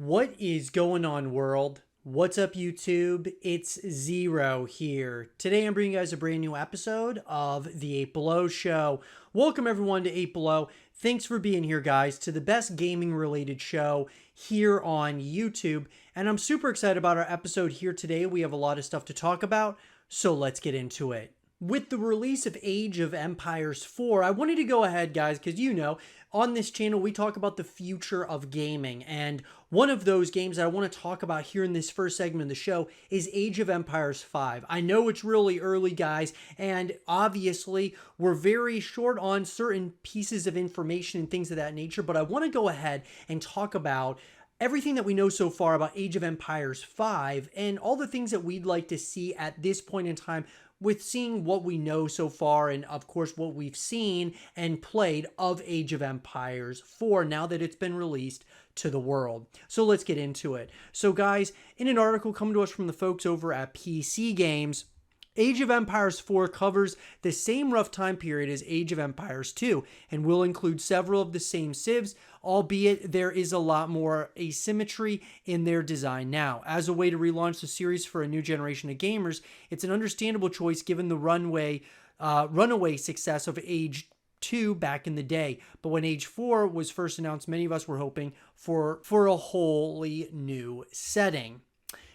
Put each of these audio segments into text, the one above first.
What is going on, world? What's up, YouTube? It's Zero here. Today I'm bringing you guys a brand new episode of the 8 Below Show. Welcome everyone to 8 Below. Thanks for being here, guys, to the best gaming related show here on YouTube. And I'm super excited about our episode here today. We have a lot of stuff to talk about, so let's get into it. With the release of Age of Empires 4, I wanted to go ahead, guys, because on this channel, we talk about the future of gaming. And one of those games that I want to talk about here in this first segment of the show is Age of Empires 5. I know it's really early, guys, and obviously we're very short on certain pieces of information and things of that nature, but I want to go ahead and talk about everything that we know so far about Age of Empires 5 and all the things that we'd like to see at this point in time with seeing what we know so far and, of course, what we've seen and played of Age of Empires 4 now that it's been released to the world. So let's get into it. So, guys, in an article coming to us from the folks over at PC Games, Age of Empires 4 covers the same rough time period as Age of Empires 2 and will include several of the same civs, albeit there is a lot more asymmetry in their design now. As a way to relaunch the series for a new generation of gamers, it's an understandable choice given the runaway success of Age 2 back in the day. But when Age 4 was first announced, many of us were hoping for a wholly new setting.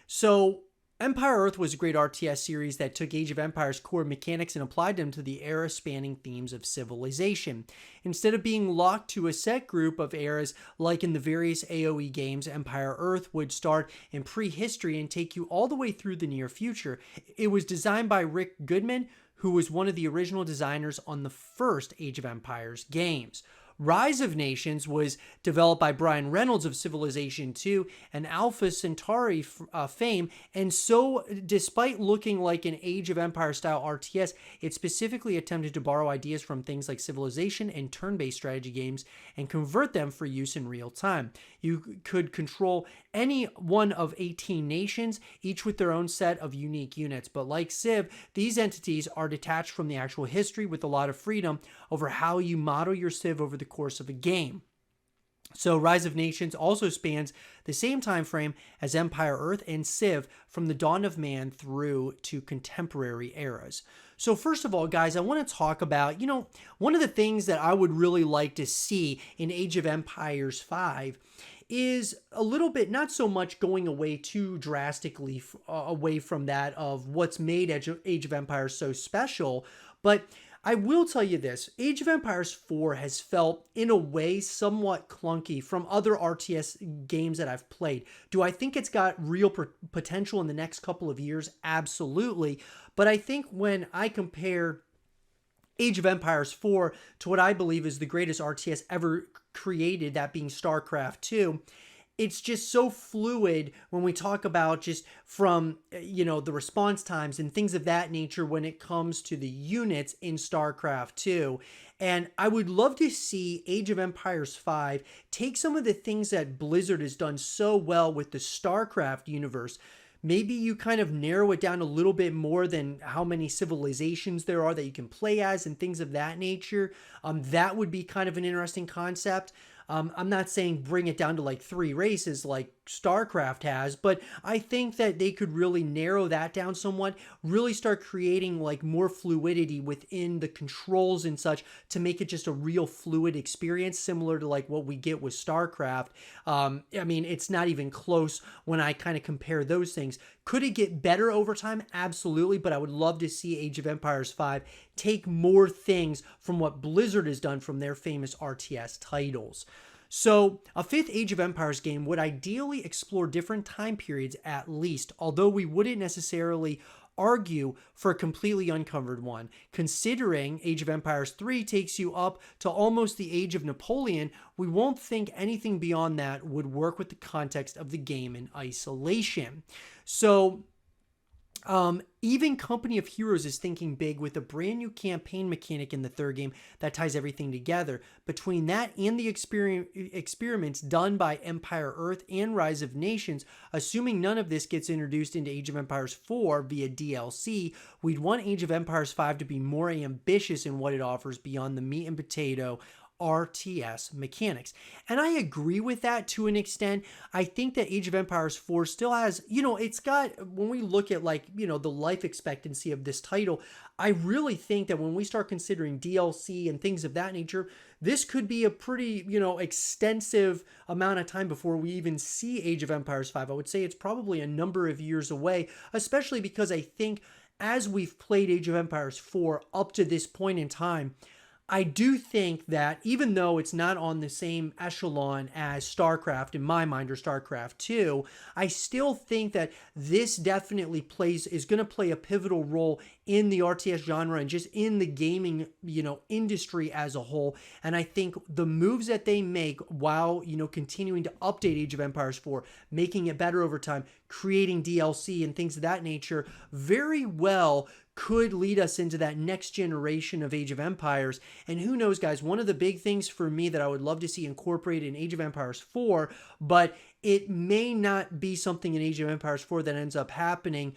So, Empire Earth was a great RTS series that took Age of Empires' core mechanics and applied them to the era-spanning themes of civilization. Instead of being locked to a set group of eras like in the various AoE games, Empire Earth would start in prehistory and take you all the way through the near future. It was designed by Rick Goodman, who was one of the original designers on the first Age of Empires games. Rise of Nations was developed by Brian Reynolds of Civilization 2 and Alpha Centauri fame, and so despite looking like an Age of Empires style RTS, it specifically attempted to borrow ideas from things like Civilization and turn-based strategy games and convert them for use in real time. You could control any one of 18 nations, each with their own set of unique units, but like Civ, these entities are detached from the actual history with a lot of freedom over how you model your Civ over the course of a game. So Rise of Nations also spans the same time frame as Empire Earth and Civ from the dawn of man through to contemporary eras. So first of all, guys, I want to talk about, one of the things that I would really like to see in Age of Empires 5 is a little bit, not so much going away too drastically away from that of what's made Age of Empires so special, but I will tell you this, Age of Empires 4 has felt, in a way, somewhat clunky from other RTS games that I've played. Do I think it's got real potential in the next couple of years? Absolutely. But I think when I compare Age of Empires 4 to what I believe is the greatest RTS ever created, that being StarCraft 2, it's just so fluid when we talk about just from, the response times and things of that nature when it comes to the units in StarCraft 2. And I would love to see Age of Empires 5 take some of the things that Blizzard has done so well with the StarCraft universe. Maybe you kind of narrow it down a little bit more than how many civilizations there are that you can play as and things of that nature. That would be kind of an interesting concept. I'm not saying bring it down to like 3 races like StarCraft has, but I think that they could really narrow that down somewhat, really start creating like more fluidity within the controls and such to make it just a real fluid experience, similar to like what we get with StarCraft. It's not even close when I kind of compare those things. Could it get better over time? Absolutely, but I would love to see Age of Empires 5 take more things from what Blizzard has done from their famous RTS titles. So, a 5th Age of Empires game would ideally explore different time periods at least, although we wouldn't necessarily argue for a completely uncovered one. Considering Age of Empires 3 takes you up to almost the age of Napoleon, we won't think anything beyond that would work with the context of the game in isolation. So, even Company of Heroes is thinking big with a brand new campaign mechanic in the 3rd game that ties everything together. Between that and the experiments done by Empire Earth and Rise of Nations, assuming none of this gets introduced into Age of Empires 4 via DLC, we'd want Age of Empires 5 to be more ambitious in what it offers beyond the meat and potato RTS mechanics. And I agree with that to an extent. I think that Age of Empires 4 still has, it's got, when we look at like, the life expectancy of this title, I really think that when we start considering DLC and things of that nature, this could be a pretty, extensive amount of time before we even see Age of Empires 5. I would say it's probably a number of years away, especially because I think as we've played Age of Empires 4 up to this point in time, I do think that even though it's not on the same echelon as StarCraft in my mind or StarCraft 2, I still think that this definitely is going to play a pivotal role in the RTS genre and just in the gaming, industry as a whole. And I think the moves that they make while, continuing to update Age of Empires 4, making it better over time, creating DLC and things of that nature, very well could lead us into that next generation of Age of Empires. And who knows, guys, one of the big things for me that I would love to see incorporated in Age of Empires 4, but it may not be something in Age of Empires 4 that ends up happening,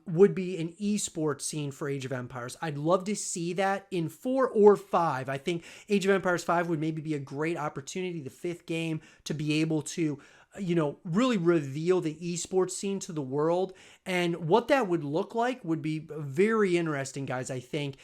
would be an esports scene for Age of Empires. I'd love to see that in 4 or 5. I think Age of Empires 5 would maybe be a great opportunity, the 5th game, to be able to really reveal the esports scene to the world. And what that would look like would be very interesting, guys, I think,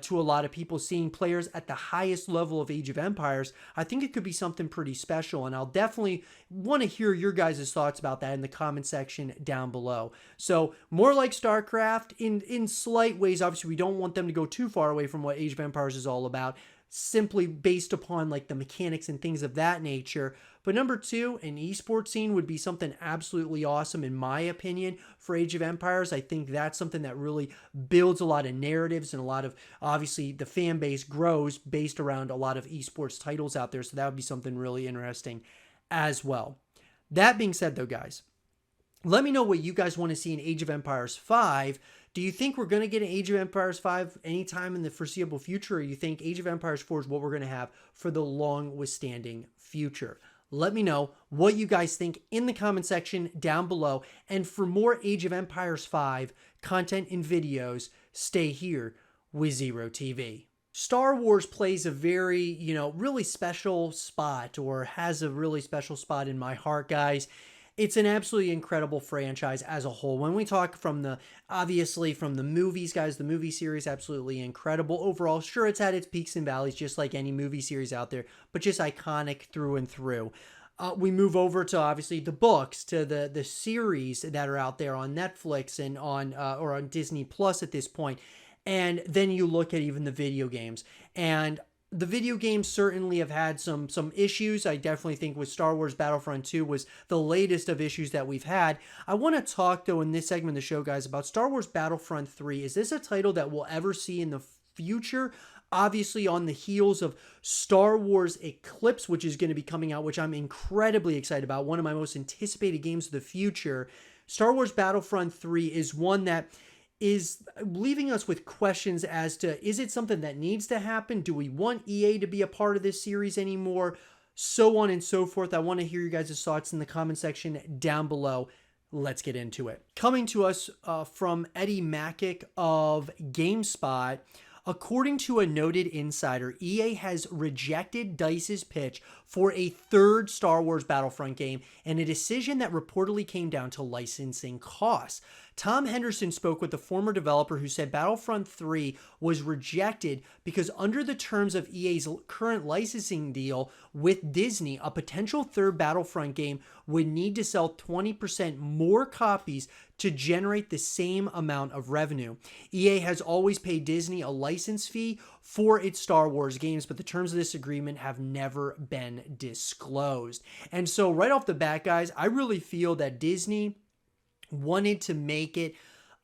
to a lot of people seeing players at the highest level of Age of Empires. I think it could be something pretty special, and I'll definitely want to hear your guys' thoughts about that in the comment section down below. So more like StarCraft in slight ways. Obviously, we don't want them to go too far away from what Age of Empires is all about, simply based upon like the mechanics and things of that nature. But number 2, an esports scene would be something absolutely awesome in my opinion for Age of Empires. I think that's something that really builds a lot of narratives and a lot of, obviously the fan base grows based around a lot of esports titles out there. So that would be something really interesting as well. That being said though, guys, let me know what you guys want to see in Age of Empires 5. Do you think we're going to get an Age of Empires 5 anytime in the foreseeable future, or you think Age of Empires 4 is what we're going to have for the long withstanding future? Let me know what you guys think in the comment section down below. And for more Age of Empires 5 content and videos, stay here with Zero TV. Star Wars plays a very, really special spot, or has a really special spot in my heart, guys. It's an absolutely incredible franchise as a whole. When we talk obviously from the movies, guys, the movie series, absolutely incredible. Overall, sure, it's had its peaks and valleys, just like any movie series out there, but just iconic through and through. We move over to obviously the books, to the series that are out there on Netflix and on Disney Plus at this point. And then you look at even the video games. And the video games certainly have had some issues. I definitely think with Star Wars Battlefront 2 was the latest of issues that we've had. I want to talk, though, in this segment of the show, guys, about Star Wars Battlefront 3. Is this a title that we'll ever see in the future? Obviously, on the heels of Star Wars Eclipse, which is going to be coming out, which I'm incredibly excited about, one of my most anticipated games of the future. Star Wars Battlefront 3 is one that is leaving us with questions as to, is it something that needs to happen? Do we want EA to be a part of this series anymore? So on and so forth. I want to hear you guys' thoughts in the comment section down below. Let's get into it. Coming to us from Eddie Makic of GameSpot, according to a noted insider, EA has rejected DICE's pitch for a third Star Wars Battlefront game, and a decision that reportedly came down to licensing costs. Tom Henderson spoke with the former developer who said Battlefront 3 was rejected because under the terms of EA's current licensing deal with Disney, a potential third Battlefront game would need to sell 20% more copies to generate the same amount of revenue. EA has always paid Disney a license fee for its Star Wars games, but the terms of this agreement have never been disclosed. And so right off the bat, guys, I really feel that Disney wanted to make it,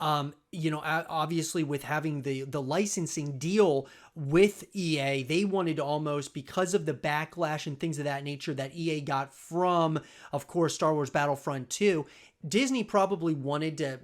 obviously with having the licensing deal with EA, they wanted to almost, because of the backlash and things of that nature that EA got from, of course, Star Wars Battlefront 2, Disney probably wanted to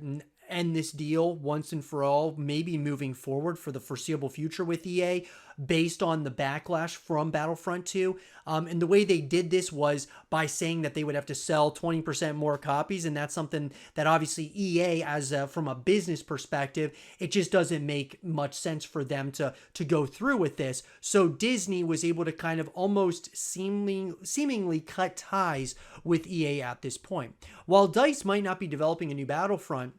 end this deal once and for all, maybe moving forward for the foreseeable future with EA based on the backlash from Battlefront 2. And the way they did this was by saying that they would have to sell 20% more copies. And that's something that obviously EA, from a business perspective, it just doesn't make much sense for them to go through with this. So Disney was able to kind of almost seemingly cut ties with EA at this point. While DICE might not be developing a new Battlefront,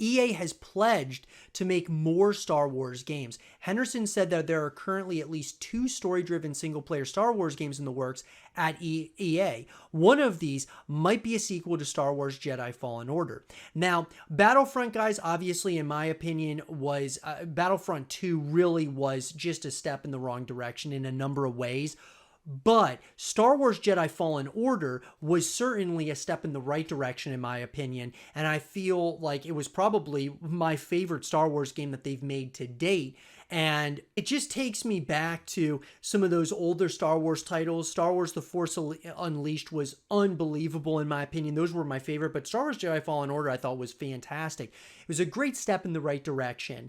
EA has pledged to make more Star Wars games. Henderson said that there are currently at least 2 story-driven single-player Star Wars games in the works at EA. One of these might be a sequel to Star Wars Jedi Fallen Order. Now, Battlefront, guys, obviously, in my opinion, was Battlefront 2 really was just a step in the wrong direction in a number of ways. But Star Wars Jedi Fallen Order was certainly a step in the right direction, in my opinion. And I feel like it was probably my favorite Star Wars game that they've made to date. And it just takes me back to some of those older Star Wars titles. Star Wars The Force Unleashed was unbelievable, in my opinion. Those were my favorite. But Star Wars Jedi Fallen Order I thought was fantastic. It was a great step in the right direction.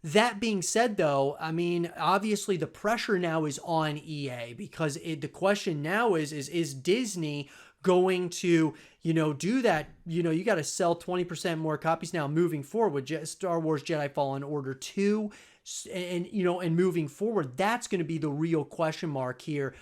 That being said, though, I mean, obviously the pressure now is on EA because the question now is Disney going to, do that? You got to sell 20% more copies now moving forward with Star Wars Jedi Fallen Order 2. And moving forward, that's going to be the real question mark here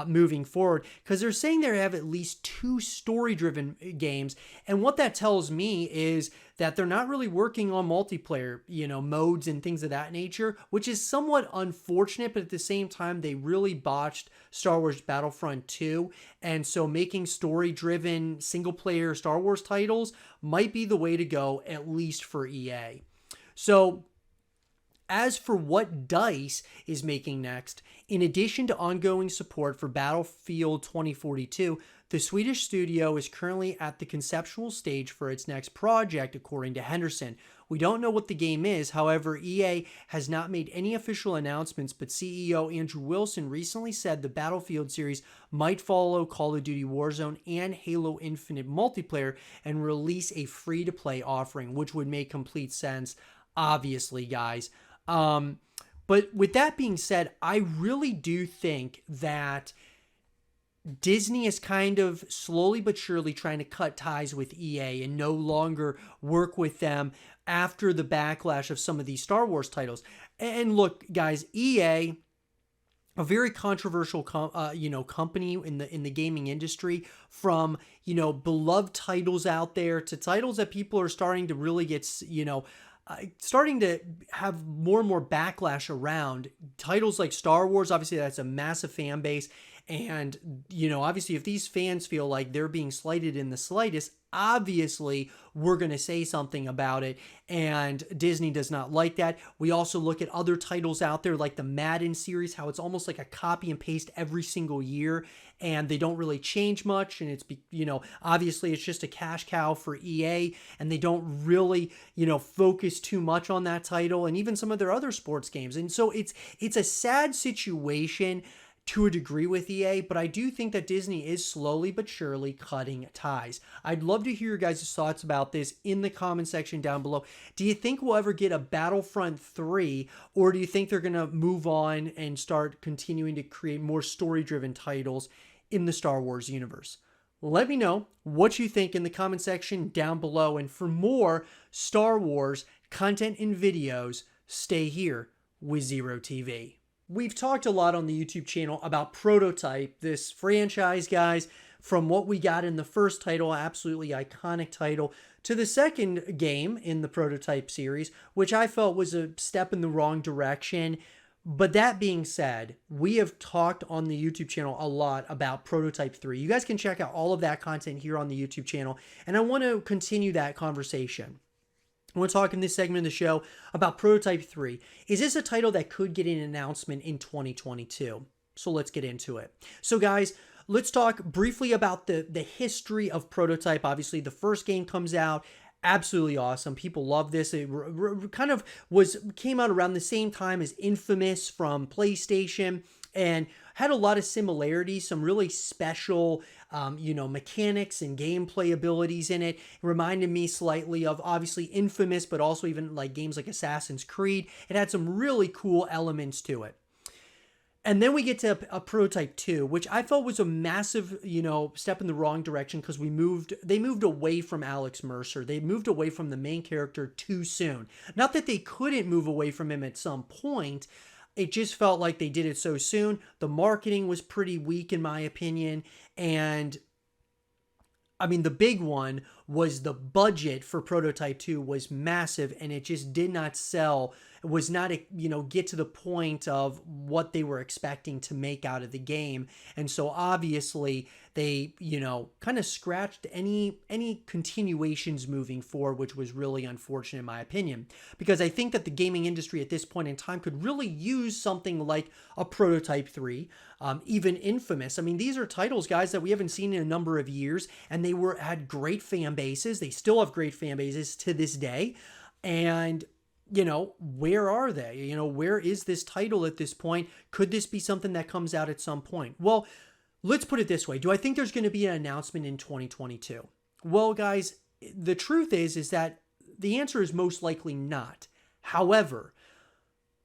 moving forward, because they're saying they have at least 2 story-driven games, and what that tells me is that they're not really working on multiplayer, modes and things of that nature, which is somewhat unfortunate, but at the same time, they really botched Star Wars Battlefront 2, and so making story-driven single-player Star Wars titles might be the way to go, at least for EA. So, as for what DICE is making next, in addition to ongoing support for Battlefield 2042, the Swedish studio is currently at the conceptual stage for its next project, according to Henderson. We don't know what the game is, however, EA has not made any official announcements, but CEO Andrew Wilson recently said the Battlefield series might follow Call of Duty Warzone and Halo Infinite multiplayer and release a free-to-play offering, which would make complete sense, obviously, guys. But with that being said, I really do think that Disney is kind of slowly but surely trying to cut ties with EA and no longer work with them after the backlash of some of these Star Wars titles. And look, guys, EA, a very controversial company in the gaming industry, from beloved titles out there to titles that people are starting to really get starting to have more and more backlash around. Titles like Star Wars, obviously that's a massive fan base, and obviously if these fans feel like they're being slighted in the slightest, obviously we're going to say something about it, and Disney does not like that. We also look at other titles out there like the Madden series, how it's almost like a copy and paste every single year, and they don't really change much, and it's obviously it's just a cash cow for EA, and they don't really focus too much on that title, and even some of their other sports games. And so it's a sad situation to a degree with EA, but I do think that Disney is slowly but surely cutting ties. I'd love to hear your guys' thoughts about this in the comment section down below. Do you think we'll ever get a Battlefront 3, or do you think they're going to move on and start continuing to create more story-driven titles in the Star Wars universe? Let me know what you think in the comment section down below, and for more Star Wars content and videos, stay here with Zero TV. We've talked a lot on the YouTube channel about Prototype, this franchise, guys, from what we got in the first title, absolutely iconic title, to the second game in the Prototype series, which I felt was a step in the wrong direction. But that being said, we have talked on the YouTube channel a lot about Prototype 3. You guys can check out all of that content here on the YouTube channel, and I want to continue that conversation. I want to talk in this segment of the show about Prototype 3. Is this a title that could get an announcement in 2022? So let's get into it. So guys, let's talk briefly about the history of Prototype. Obviously, the first game comes out. Absolutely awesome. People love this. It kind of came out around the same time as Infamous from PlayStation, and had a lot of similarities, some really special mechanics and gameplay abilities in it. It reminded me slightly of obviously Infamous, but also even like games like Assassin's Creed. It had some really cool elements to it. And then we get to a prototype 2, which I felt was a massive, step in the wrong direction because they moved away from Alex Mercer. They moved away from the main character too soon. Not that they couldn't move away from him at some point. It just felt like they did it so soon. The marketing was pretty weak in my opinion. And I mean, the big one was the budget for Prototype 2 was massive and it just did not sell. It was not, get to the point of what they were expecting to make out of the game. And so obviously they, kind of scratched any continuations moving forward, which was really unfortunate in my opinion, because I think that the gaming industry at this point in time could really use something like a Prototype 3, even Infamous. I mean, these are titles, guys, that we haven't seen in a number of years, and they had great fan bases. They still have great fan bases to this day. And where are they? Where is this title at this point? Could this be something that comes out at some point? Well, let's put it this way. Do I think there's going to be an announcement in 2022? Well, guys, the truth is that the answer is most likely not. However,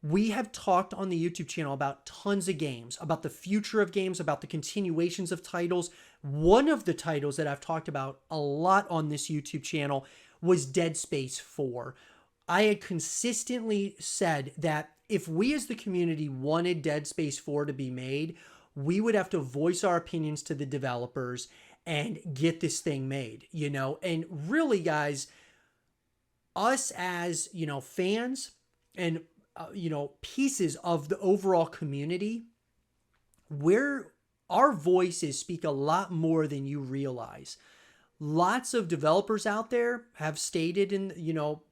we have talked on the YouTube channel about tons of games, about the future of games, about the continuations of titles. One of the titles that I've talked about a lot on this YouTube channel was Dead Space 4. I had consistently said that if we as the community wanted Dead Space 4 to be made, we would have to voice our opinions to the developers and get this thing made, And really, guys, us as, fans and, pieces of the overall community, where our voices speak a lot more than you realize. Lots of developers out there have stated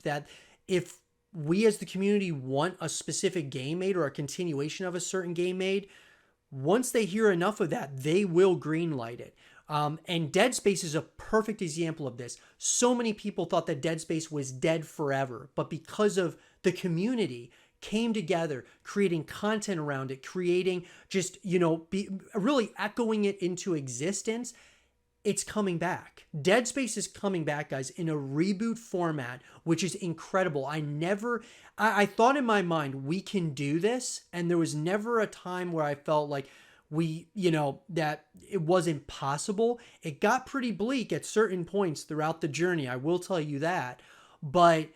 that if we as the community want a specific game made or a continuation of a certain game made, once they hear enough of that, they will greenlight it. And Dead Space is a perfect example of this. So many people thought that Dead Space was dead forever, but because of the community came together, creating content around it, creating just, really echoing it into existence, it's coming back. Dead Space is coming back, guys, in a reboot format, which is incredible. I thought in my mind, we can do this. And there was never a time where I felt like that it wasn't possible. It got pretty bleak at certain points throughout the journey. I will tell you that. But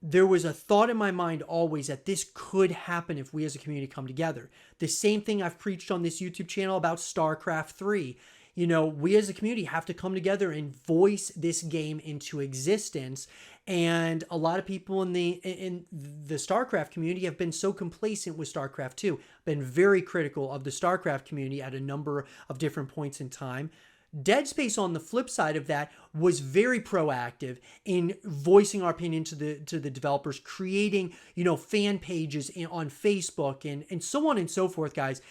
there was a thought in my mind always that this could happen if we as a community come together. The same thing I've preached on this YouTube channel about StarCraft 3. We as a community have to come together and voice this game into existence. And a lot of people in the StarCraft community have been so complacent with StarCraft 2, been very critical of the StarCraft community at a number of different points in time. Dead Space, on the flip side of that, was very proactive in voicing our opinion to the developers, creating, fan pages on Facebook and so on and so forth, guys.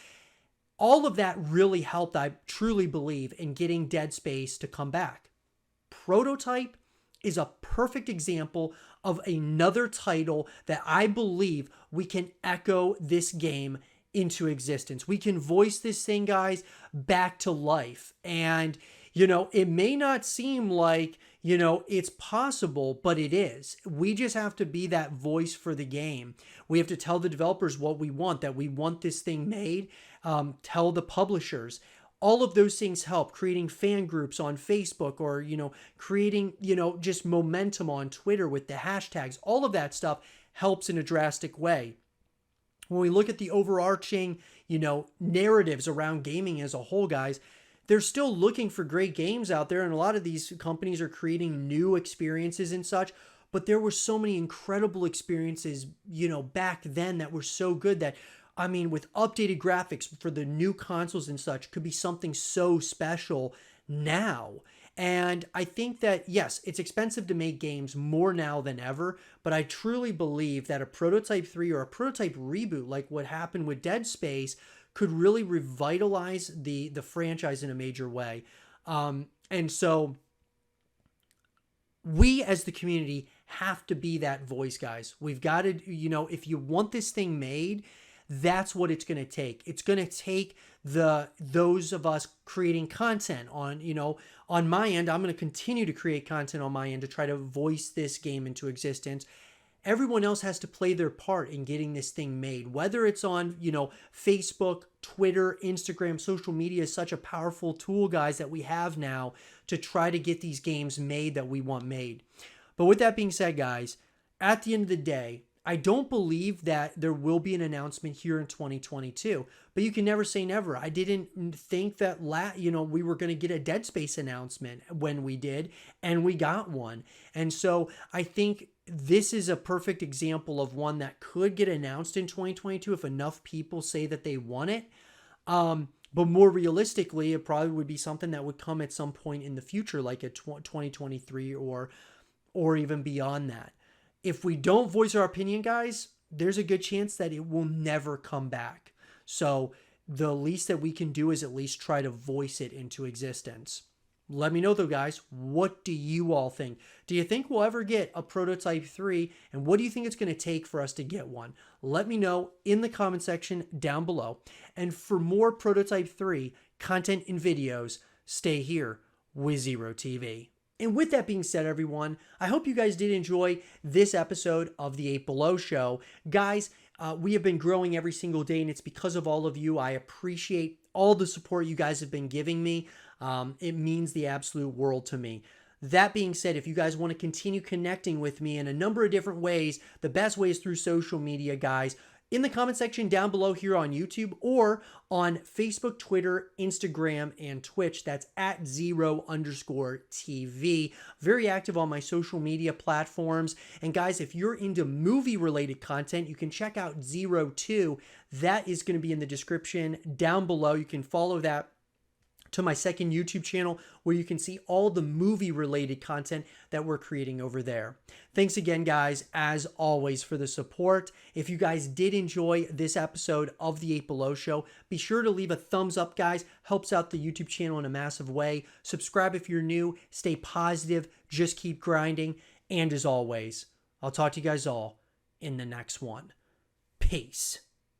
All of that really helped, I truly believe, in getting Dead Space to come back. Prototype is a perfect example of another title that I believe we can echo this game into existence. We can voice this thing, guys, back to life. And, it may not seem like, it's possible, but it is. We just have to be that voice for the game. We have to tell the developers what we want, that we want this thing made. Tell the publishers. All of those things help. Creating fan groups on Facebook or, creating, just momentum on Twitter with the hashtags. All of that stuff helps in a drastic way. When we look at the overarching, narratives around gaming as a whole, guys, they're still looking for great games out there. And a lot of these companies are creating new experiences and such. But there were so many incredible experiences, back then that were so good that, with updated graphics for the new consoles and such, could be something so special now. And I think that, yes, it's expensive to make games more now than ever, but I truly believe that a Prototype 3 or a Prototype reboot, like what happened with Dead Space, could really revitalize the franchise in a major way. And so we as the community have to be that voice, guys. We've got to, if you want this thing made, that's what it's going to take. It's going to take those of us creating content on, on my end. I'm going to continue to create content on my end to try to voice this game into existence. Everyone else has to play their part in getting this thing made, whether it's on, Facebook, Twitter, Instagram. Social media is such a powerful tool, guys, that we have now to try to get these games made that we want made. But with that being said, guys, at the end of the day, I don't believe that there will be an announcement here in 2022, but you can never say never. I didn't think that we were going to get a Dead Space announcement when we did, and we got one. And so I think this is a perfect example of one that could get announced in 2022 if enough people say that they want it. But more realistically, it probably would be something that would come at some point in the future, like at 2023 or even beyond that. If we don't voice our opinion, guys, there's a good chance that it will never come back. So the least that we can do is at least try to voice it into existence. Let me know though, guys, what do you all think? Do you think we'll ever get a Prototype 3? And what do you think it's going to take for us to get one? Let me know in the comment section down below. And for more Prototype 3 content and videos, stay here with Zero TV. And with that being said, everyone, I hope you guys did enjoy this episode of the 8 Below Show. Guys, we have been growing every single day, and it's because of all of you. I appreciate all the support you guys have been giving me. It means the absolute world to me. That being said, if you guys want to continue connecting with me in a number of different ways, the best way is through social media, guys. In the comment section down below here on YouTube or on Facebook, Twitter, Instagram, and Twitch. That's at @0_TV. Very active on my social media platforms. And guys, if you're into movie-related content, you can check out 02. That is going to be in the description down below. You can follow that to my second YouTube channel where you can see all the movie-related content that we're creating over there. Thanks again, guys, as always, for the support. If you guys did enjoy this episode of the 8 Below Show, be sure to leave a thumbs up, guys. Helps out the YouTube channel in a massive way. Subscribe if you're new. Stay positive. Just keep grinding. And as always, I'll talk to you guys all in the next one. Peace.